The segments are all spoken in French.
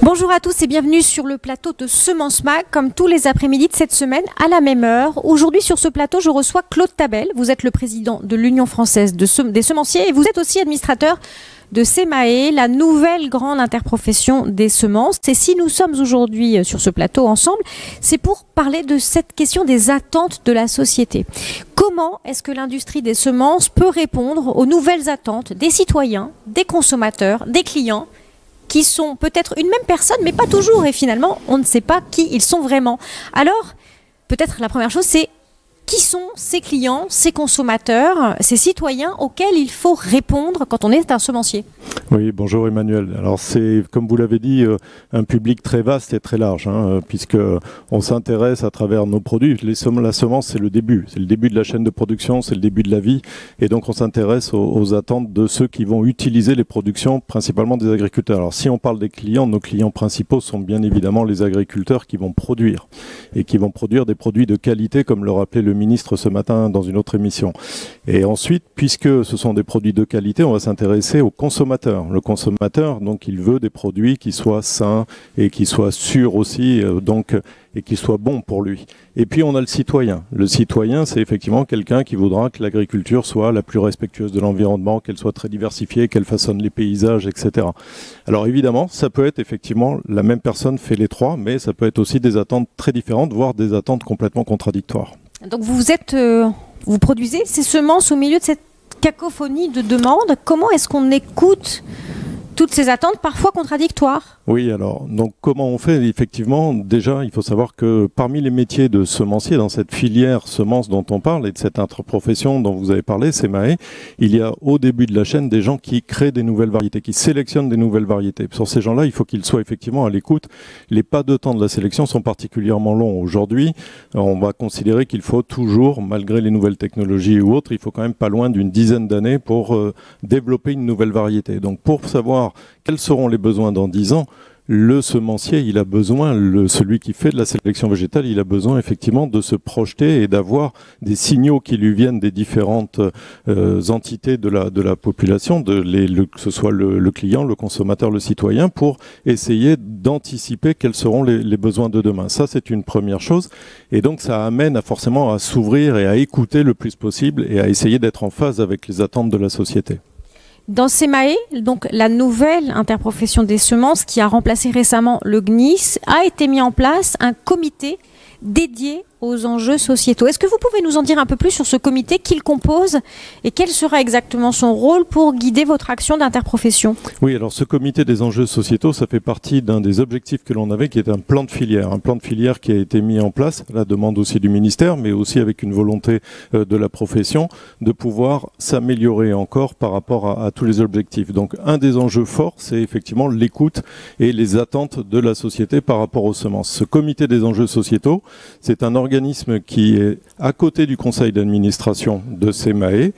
Bonjour à tous et bienvenue sur le plateau de Semence Mag, comme tous les après-midi de cette semaine à la même heure. Aujourd'hui sur ce plateau, je reçois Claude Tabel. Vous êtes le président de l'Union française des semenciers et vous êtes aussi administrateur de SEMAE, la nouvelle grande interprofession des semences. Et si nous sommes aujourd'hui sur ce plateau ensemble, c'est pour parler de cette question des attentes de la société. Comment est-ce que l'industrie des semences peut répondre aux nouvelles attentes des citoyens, des consommateurs, des clients, qui sont peut-être une même personne, mais pas toujours. Et finalement, on ne sait pas qui ils sont vraiment. Alors, peut-être la première chose, c'est qui sont ces clients, ces consommateurs, ces citoyens auxquels il faut répondre quand on est un semencier? Oui, bonjour Emmanuel. Alors c'est, comme vous l'avez dit, un public très vaste et très large, puisque on s'intéresse à travers nos produits. La semence, c'est le début de la chaîne de production, c'est le début de la vie, et donc on s'intéresse aux attentes de ceux qui vont utiliser les productions, principalement des agriculteurs. Alors si on parle des clients, nos clients principaux sont bien évidemment les agriculteurs qui vont produire, et qui vont produire des produits de qualité, comme le rappelait le ministre ce matin dans une autre émission. Et ensuite, puisque ce sont des produits de qualité, on va s'intéresser aux consommateurs. Le consommateur, donc, il veut des produits qui soient sains et qui soient sûrs aussi, et qui soient bons pour lui. Et puis on a le citoyen. Le citoyen, c'est effectivement quelqu'un qui voudra que l'agriculture soit la plus respectueuse de l'environnement, qu'elle soit très diversifiée, qu'elle façonne les paysages, etc. Alors évidemment, ça peut être effectivement la même personne fait les trois, mais ça peut être aussi des attentes très différentes, voire des attentes complètement contradictoires. Donc vous produisez ces semences au milieu de cette cacophonie de demandes. Comment est-ce qu'on écoute toutes ces attentes parfois contradictoires? Oui, alors, donc comment on fait? Effectivement, déjà, il faut savoir que parmi les métiers de semencier, dans cette filière semences dont on parle et de cette interprofession dont vous avez parlé, SEMAE, il y a au début de la chaîne des gens qui créent des nouvelles variétés, qui sélectionnent des nouvelles variétés. Sur ces gens-là, il faut qu'ils soient effectivement à l'écoute. Les pas de temps de la sélection sont particulièrement longs. Aujourd'hui, on va considérer qu'il faut toujours, malgré les nouvelles technologies ou autres, il faut quand même pas loin d'une dizaine d'années pour développer une nouvelle variété. Donc pour savoir quels seront les besoins dans 10 ans, le semencier, il a besoin, celui qui fait de la sélection végétale, il a besoin effectivement de se projeter et d'avoir des signaux qui lui viennent des différentes entités de la population, que ce soit le client, le consommateur, le citoyen, pour essayer d'anticiper quels seront les besoins de demain. Ça, c'est une première chose. Et donc, ça amène forcément à s'ouvrir et à écouter le plus possible et à essayer d'être en phase avec les attentes de la société. Dans SEMAE, donc la nouvelle interprofession des semences qui a remplacé récemment le GNIS, a été mis en place un comité dédié aux enjeux sociétaux. Est-ce que vous pouvez nous en dire un peu plus sur ce comité qu'il compose et quel sera exactement son rôle pour guider votre action d'interprofession? Oui, alors ce comité des enjeux sociétaux, ça fait partie d'un des objectifs que l'on avait qui est un plan de filière qui a été mis en place, à la demande aussi du ministère, mais aussi avec une volonté de la profession de pouvoir s'améliorer encore par rapport à tous les objectifs. Donc un des enjeux forts, c'est effectivement l'écoute et les attentes de la société par rapport aux semences. Ce comité des enjeux sociétaux, c'est un organisme qui est à côté du conseil d'administration de SEMAE,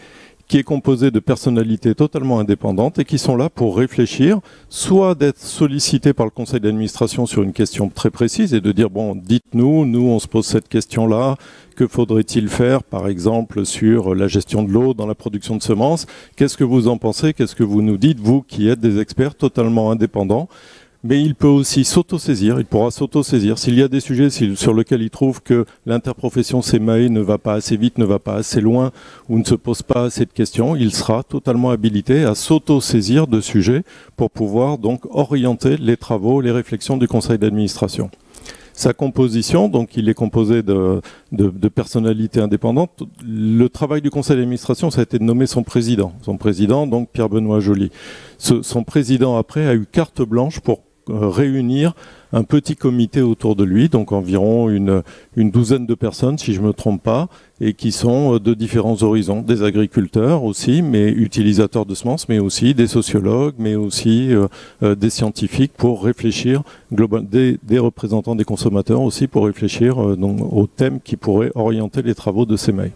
qui est composé de personnalités totalement indépendantes et qui sont là pour réfléchir, soit d'être sollicités par le conseil d'administration sur une question très précise et de dire, bon, dites-nous, nous on se pose cette question-là, que faudrait-il faire, par exemple, sur la gestion de l'eau dans la production de semences? Qu'est-ce que vous en pensez? Qu'est-ce que vous nous dites, vous qui êtes des experts totalement indépendants? Mais il peut aussi s'autosaisir, il pourra s'autosaisir. S'il y a des sujets sur lesquels il trouve que l'interprofession SEMAE ne va pas assez vite, ne va pas assez loin ou ne se pose pas assez de questions, il sera totalement habilité à s'autosaisir de sujets pour pouvoir donc orienter les travaux, les réflexions du conseil d'administration. Sa composition, donc il est composé de personnalités indépendantes. Le travail du conseil d'administration, ça a été de nommer son président. Son président, donc Pierre-Benoît Joly. Son président, après, a eu carte blanche pour réunir un petit comité autour de lui, donc environ une douzaine de personnes, si je ne me trompe pas, et qui sont de différents horizons, des agriculteurs aussi, mais utilisateurs de semences, mais aussi des sociologues, mais aussi des scientifiques pour réfléchir, des représentants des consommateurs aussi pour réfléchir donc, aux thèmes qui pourraient orienter les travaux de CEMEI.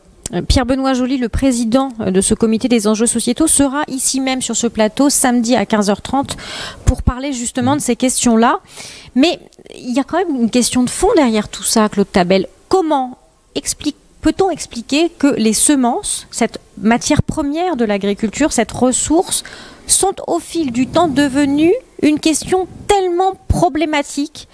Pierre-Benoît Joly, le président de ce comité des enjeux sociétaux, sera ici même sur ce plateau samedi à 15h30 pour parler justement de ces questions-là. Mais il y a quand même une question de fond derrière tout ça, Claude Tabel. Comment peut-on expliquer que les semences, cette matière première de l'agriculture, cette ressource, sont au fil du temps devenues une question tellement problématique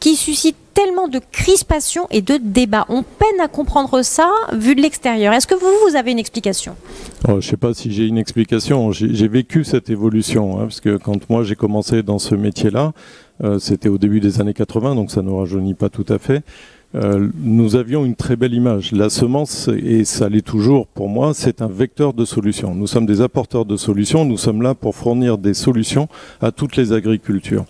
qui suscite tellement de crispation et de débats. On peine à comprendre ça vu de l'extérieur. Est-ce que vous avez une explication ? Je ne sais pas si j'ai une explication. J'ai vécu cette évolution, parce que quand moi j'ai commencé dans ce métier-là, c'était au début des années 80, donc ça ne rajeunit pas tout à fait. Nous avions une très belle image. La semence, et ça l'est toujours pour moi, c'est un vecteur de solutions. Nous sommes des apporteurs de solutions, nous sommes là pour fournir des solutions à toutes les agricultures.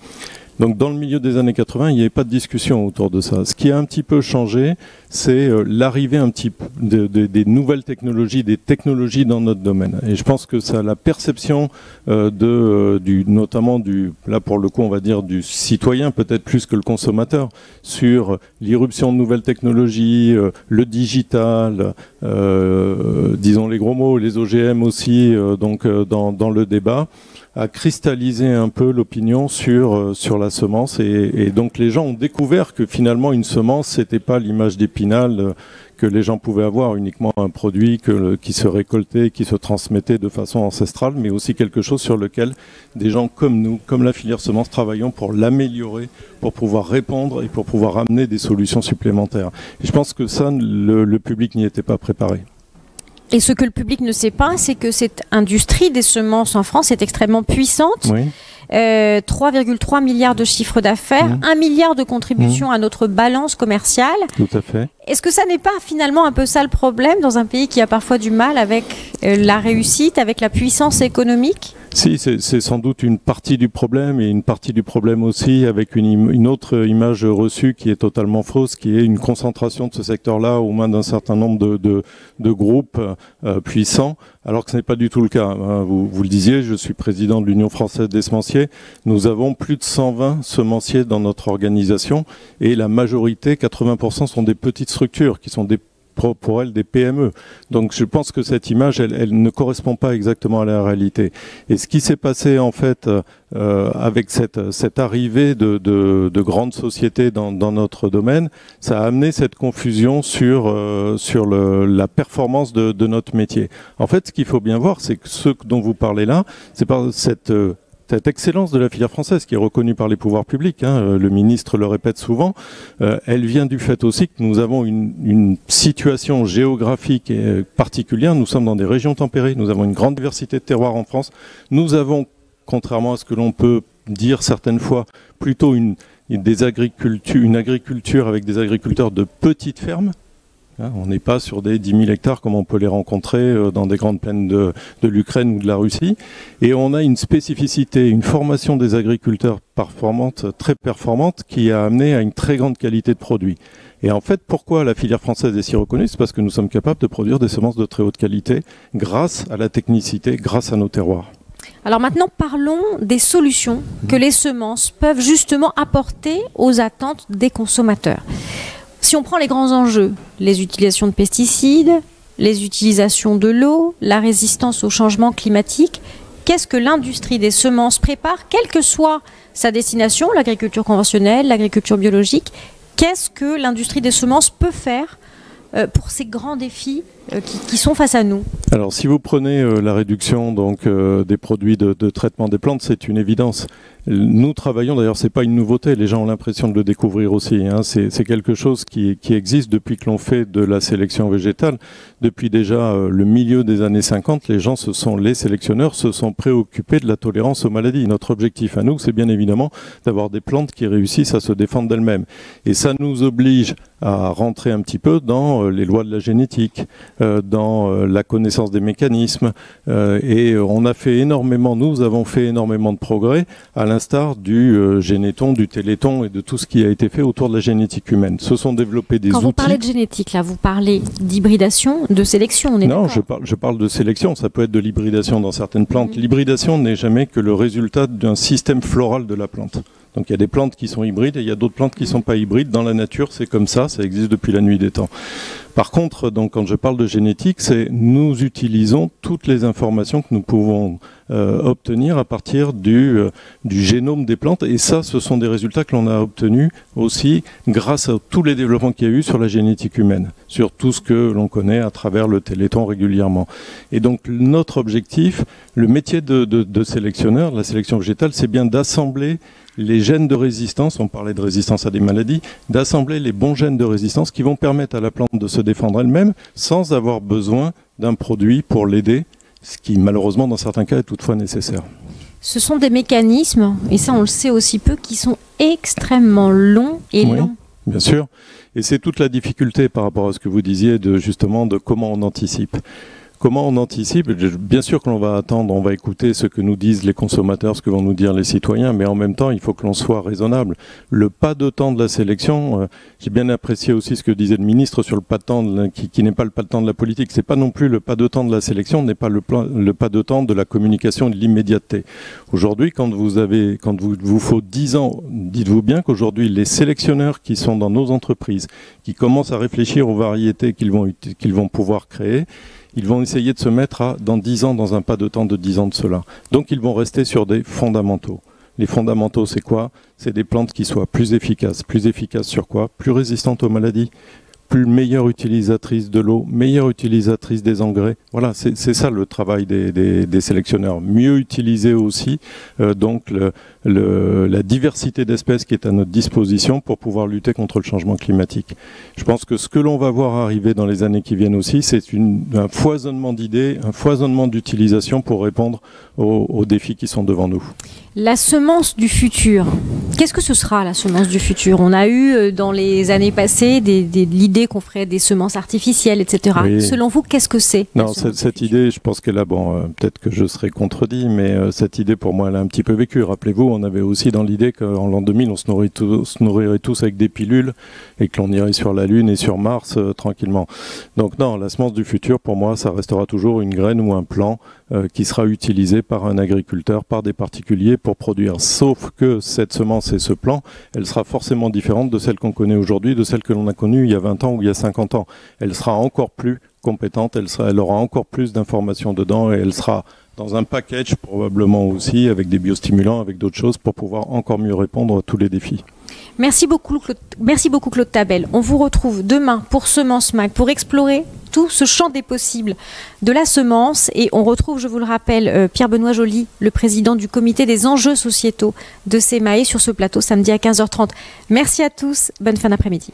Donc dans le milieu des années 80, il n'y avait pas de discussion autour de ça. Ce qui a un petit peu changé, c'est l'arrivée un petit peu des nouvelles technologies, des technologies dans notre domaine. Et je pense que ça, la perception notamment là pour le coup, on va dire du citoyen, peut-être plus que le consommateur, sur l'irruption de nouvelles technologies, le digital, disons les gros mots, les OGM aussi, donc dans le débat, a cristallisé un peu l'opinion sur la semence et donc les gens ont découvert que finalement une semence c'était pas l'image d'Épinal que les gens pouvaient avoir, uniquement un produit qui se récoltait, qui se transmettait de façon ancestrale, mais aussi quelque chose sur lequel des gens comme nous, comme la filière semence, travaillons pour l'améliorer, pour pouvoir répondre et pour pouvoir amener des solutions supplémentaires. Et je pense que ça, le public n'y était pas préparé. Et ce que le public ne sait pas, c'est que cette industrie des semences en France est extrêmement puissante. Oui. 3,3 milliards de chiffre d'affaires, 1 milliard de contributions à notre balance commerciale. Tout à fait. Est-ce que ça n'est pas finalement un peu ça le problème dans un pays qui a parfois du mal avec la réussite, avec la puissance économique ? Si, c'est sans doute une partie du problème et une partie du problème aussi avec une autre image reçue qui est totalement fausse, qui est une concentration de ce secteur-là aux mains d'un certain nombre de groupes puissants, alors que ce n'est pas du tout le cas. Vous le disiez, je suis président de l'Union française des semenciers. Nous avons plus de 120 semenciers dans notre organisation et la majorité, 80%, sont des petites structures qui sont pour elles des PME. Donc je pense que cette image, elle ne correspond pas exactement à la réalité. Et ce qui s'est passé en fait avec cette arrivée de grandes sociétés dans notre domaine, ça a amené cette confusion sur la performance de notre métier. En fait, ce qu'il faut bien voir, c'est que ce dont vous parlez là, c'est pas cette excellence de la filière française qui est reconnue par les pouvoirs publics, le ministre le répète souvent, elle vient du fait aussi que nous avons une situation géographique particulière. Nous sommes dans des régions tempérées, nous avons une grande diversité de terroirs en France. Nous avons, contrairement à ce que l'on peut dire certaines fois, plutôt une agriculture avec des agriculteurs de petites fermes. On n'est pas sur des 10 000 hectares comme on peut les rencontrer dans des grandes plaines de l'Ukraine ou de la Russie. Et on a une spécificité, une formation des agriculteurs très performante, qui a amené à une très grande qualité de produits. Et en fait, pourquoi la filière française est si reconnue ? C'est parce que nous sommes capables de produire des semences de très haute qualité grâce à la technicité, grâce à nos terroirs. Alors maintenant, parlons des solutions que les semences peuvent justement apporter aux attentes des consommateurs. Si on prend les grands enjeux, les utilisations de pesticides, les utilisations de l'eau, la résistance au changement climatique, qu'est-ce que l'industrie des semences prépare, quelle que soit sa destination, l'agriculture conventionnelle, l'agriculture biologique, qu'est-ce que l'industrie des semences peut faire pour ces grands défis qui sont face à nous? Alors si vous prenez la réduction des produits de traitement des plantes, c'est une évidence. Nous travaillons, d'ailleurs c'est pas une nouveauté, les gens ont l'impression de le découvrir aussi, c'est quelque chose qui existe depuis que l'on fait de la sélection végétale. Depuis déjà le milieu des années 50, les sélectionneurs se sont préoccupés de la tolérance aux maladies. Notre objectif à nous, c'est bien évidemment d'avoir des plantes qui réussissent à se défendre d'elles-mêmes. Et ça nous oblige à rentrer un petit peu dans les lois de la génétique, dans la connaissance des mécanismes, et nous avons fait énormément de progrès, à l'instar du Généton, du Téléthon et de tout ce qui a été fait autour de la génétique humaine. Se sont développés des outils. Quand vous parlez de génétique, là, vous parlez d'hybridation, de sélection, on est Non, d'accord. je parle de sélection, ça peut être de l'hybridation dans certaines plantes. L'hybridation n'est jamais que le résultat d'un système floral de la plante. Donc il y a des plantes qui sont hybrides et il y a d'autres plantes qui ne sont pas hybrides. Dans la nature, c'est comme ça existe depuis la nuit des temps. Par contre, donc, quand je parle de génétique, nous utilisons toutes les informations que nous pouvons obtenir à partir du génome des plantes. Et ça, ce sont des résultats que l'on a obtenus aussi grâce à tous les développements qu'il y a eu sur la génétique humaine, sur tout ce que l'on connaît à travers le Téléthon régulièrement. Et donc notre objectif, le métier de sélectionneur, la sélection végétale, c'est bien d'assembler les gènes de résistance, on parlait de résistance à des maladies, d'assembler les bons gènes de résistance qui vont permettre à la plante de se défendre elle-même sans avoir besoin d'un produit pour l'aider, ce qui malheureusement dans certains cas est toutefois nécessaire. Ce sont des mécanismes, et ça on le sait aussi peu, qui sont extrêmement longs et longs. Bien sûr, et c'est toute la difficulté par rapport à ce que vous disiez justement de comment on anticipe. Comment on anticipe? Bien sûr que l'on va attendre, on va écouter ce que nous disent les consommateurs, ce que vont nous dire les citoyens, mais en même temps, il faut que l'on soit raisonnable. Le pas de temps de la sélection, j'ai bien apprécié aussi ce que disait le ministre sur le pas de temps, qui n'est pas le pas de temps de la politique. C'est pas non plus le pas de temps de la sélection, n'est pas le pas de temps de la communication et de l'immédiateté. Aujourd'hui, quand vous faut 10 ans, dites-vous bien qu'aujourd'hui, les sélectionneurs qui sont dans nos entreprises, qui commencent à réfléchir aux variétés qu'ils vont pouvoir créer, ils vont essayer de se mettre dans 10 ans, dans un pas de temps de 10 ans de cela. Donc ils vont rester sur des fondamentaux. Les fondamentaux, c'est quoi? C'est des plantes qui soient plus efficaces. Plus efficaces sur quoi? Plus résistantes aux maladies, plus meilleure utilisatrice de l'eau, meilleure utilisatrice des engrais. Voilà, c'est ça le travail des sélectionneurs. Mieux utiliser aussi donc la diversité d'espèces qui est à notre disposition pour pouvoir lutter contre le changement climatique. Je pense que ce que l'on va voir arriver dans les années qui viennent aussi, c'est un foisonnement d'idées, un foisonnement d'utilisation pour répondre aux défis qui sont devant nous. La semence du futur. Qu'est-ce que ce sera, la semence du futur? On a eu dans les années passées l'idée qu'on ferait des semences artificielles, etc. Oui. Selon vous, qu'est-ce que c'est? Non, cette idée, je pense qu'elle a, peut-être que je serai contredit, mais cette idée, pour moi, elle a un petit peu vécu. Rappelez-vous, on avait aussi dans l'idée qu'en l'an 2000, on se nourrirait tous avec des pilules et que l'on irait sur la Lune et sur Mars tranquillement. Donc non, la semence du futur, pour moi, ça restera toujours une graine ou un plant qui sera utilisé par un agriculteur, par des particuliers pour produire. Sauf que cette semence et ce plant, elle sera forcément différente de celle qu'on connaît aujourd'hui, de celle que l'on a connue il y a 20 ans ou il y a 50 ans. Elle sera encore plus compétente, elle aura encore plus d'informations dedans et elle sera dans un package probablement aussi avec des biostimulants, avec d'autres choses pour pouvoir encore mieux répondre à tous les défis. Merci beaucoup Claude Tabel. On vous retrouve demain pour Semence Mag, pour explorer tout ce champ des possibles de la semence. Et on retrouve, je vous le rappelle, Pierre-Benoît Joly, le président du comité des enjeux sociétaux de SEMAE sur ce plateau samedi à 15h30. Merci à tous, bonne fin d'après-midi.